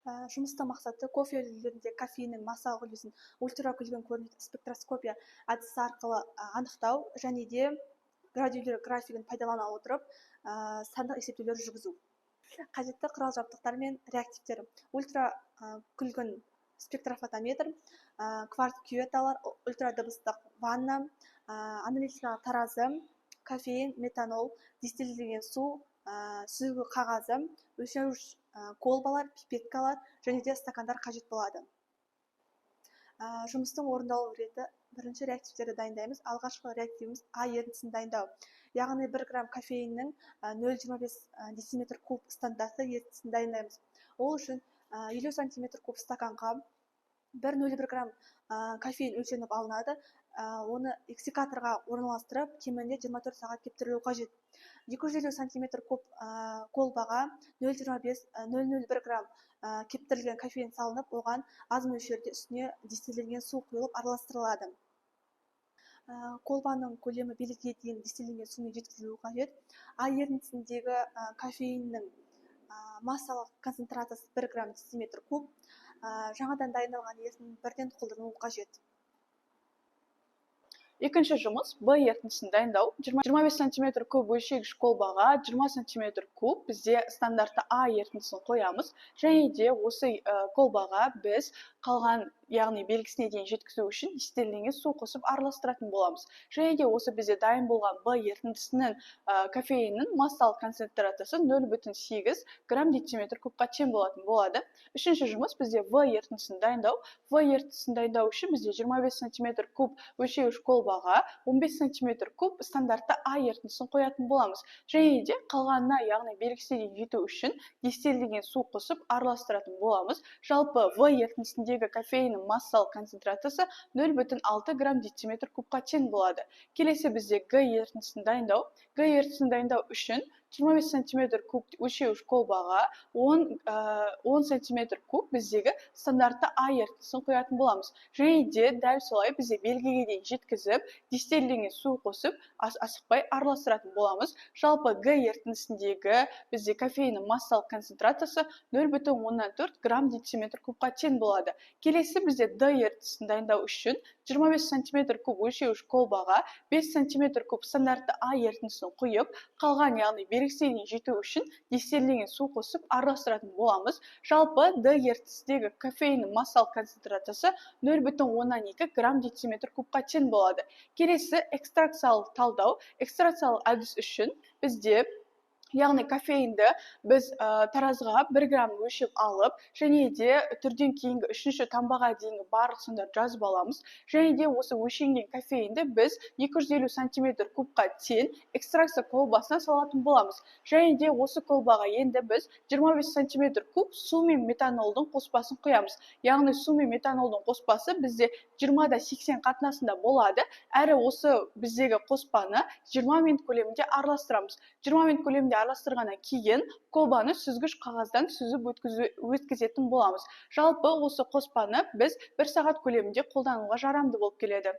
Жұмыстың мақсаты кофе үлгілерінде кофеиннің массалық үлгісін ультракүлгін көрінетін спектроскопия әдісі арқылы анықтау және де градиолер графигін пайдалана отырып сандық есептеулер жүргізу. Қажетті құрал жабдықтар мен реактивтер: ультракүлгін спектрофотометр, кварц кюветалар, ультрадыбыстық ванна, аналитикалық таразы, кофеин, метанол, дистиллирленген су, сүзгі қағазы, өлшеуіш колбалар, пипеткалар және де стакандар қажет болады. Жұмыстың орындалу реті: бірінші реактивтерді дайындаймыз. Алғашқы реактивіміз А ерітіндісін дайындау. Яғни 1 грамм кофеиннің 0,25 дециметр куб стандартты ерітіндісін дайындаймыз. Ол үшін 50 сантиметр куб стаканға 1,01 грамм кофеин өлшеніп алынады. Оны эксикаторға орналастырып, кемінде 24 сағат кептірілу қажет. 250 сантиметр куб колбаға 0,25-0,01 грамм кептірілген кофеин салынып, оған аз мөлшерде үстіне дистиллирленген су құйылып араластырылады. Колбаның көлемі белгіге дейін дистиллирленген сумен жеткізілуі қажет. А ерітіндісіндегі кофеиннің массалық концентрациясы 1 грамм дециметр куб. Жаңадан дайындалған ерітіндінің бірден қолданылуы қажет. Екінші жұмыс Б ерітіндісін дайындау. 25 см куб өлшегіш колбаға 20 см куб бізде стандартты А ерітіндісін қоямыз. Және де осы колбаға біз қалған, яғни белгісіне дейін жеткізу үшін дистиллирленген су қосып араластыратын боламыз. Және де осы бізде дайын болған Б ерітіндісінің кофеиннің массалық концентрациясы 0,8 грамм дециметр кубқа тең болатын болады. Үшінші жұмыс бізде В ерітіндісін дайындау. В ерітіндісін дайындау үшін бізде 25 см куб өлшегіш колбаға 15 см куб стандартты А ерітіндісін қоятын боламыз. Және де қалғанына, яғни белгісіне дейін жету үшін дистиллирленген су қосып араластыратын боламыз. Жалпы В ерітіндісіндегі кофеиннің массалық концентрациясы 0,6 грамм дециметр кубқа тең болады. Келесі бізде Г ерітіндісін дайындау. Г ерітіндісін дайындау үшін 25 см куб өлшеуіш колбаға 10 см куб біздегі стандартты А ерітіндісін қоятын боламыз. Және де дәл солай бізде белгіге дейін жеткізіп, дистиллирленген су қосып, асықпай араластыратын боламыз. Жалпы Г ерітіндісіндегі бізде кофеиннің массалық концентрациясы 0,14 грамм дециметр кубқа тең болады. Келесі бізде Д ерітіндісін дайындау үшін 25 см куб өлшеуіш колбаға 5 см куб стандартты А ерітіндісін құйып, қалған, яғни белгісіне дейін жету үшін дистиллирленген су қосып араластыратын боламыз. Жалпы Д ерітіндісіндегі кофеиннің массалық концентрациясы 0,12 грамм дециметр кубқа тең болады. Келесі экстракциялық талдау. Экстракциялық әдіс үшін бізде, яғни кофеинді біз таразыға 1 грамм өлшеп алып, және де түрден кейінгі үшінші таңбаға дейінгі барлық сандарды жазып аламыз. Және де осы өлшенген кофеинді біз 250 см кубқа тең экстракция колбасына салатын боламыз. Және де осы колбаға енді біз 25 см куб су мен метанолдың қоспасын құямыз. Яғни су мен метанолдың қоспасы бізде 20-80 қатынасында болады. Әрі осы біздегі қоспаны 20 минут көлемінде араластырамыз. 20 минут көлемінде араластырғаннан кейін колбаны сүзгіш қағаздан сүзіп өткізетін боламыз. Жалпы осы қоспаны біз 1 сағат көлемінде қолдануға жарамды болып келеді.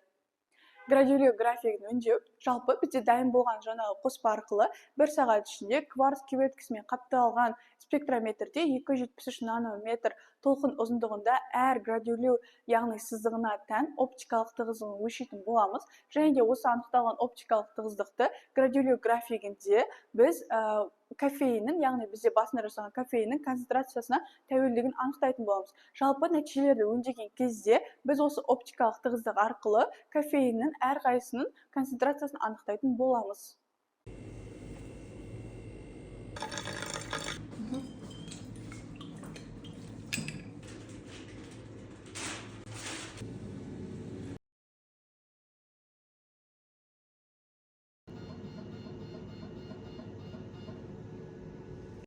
Градиолер графигін өңдеу. Жалпы бізде дайын болған жаңағы қоспа арқылы 1 сағат ішінде кварц кюветкасымен қапталған спектрометрде 273 нанометр толқын ұзындығында әр градиолер, яғни сызығына тән оптикалық тығыздығын өлшейтін боламыз. Және де осы анықталған оптикалық тығыздықты градиолер графигінде біз кофеиннің, яғни бізде басында жасалған кофеиннің концентрациясына тәуелділігін анықтайтын боламыз. Жалпы нәтижелерді өңдеген кезде біз осы оптикалық тығыздық арқылы кофеиннің әрқайсының концентрациясын анықтайтын боламыз.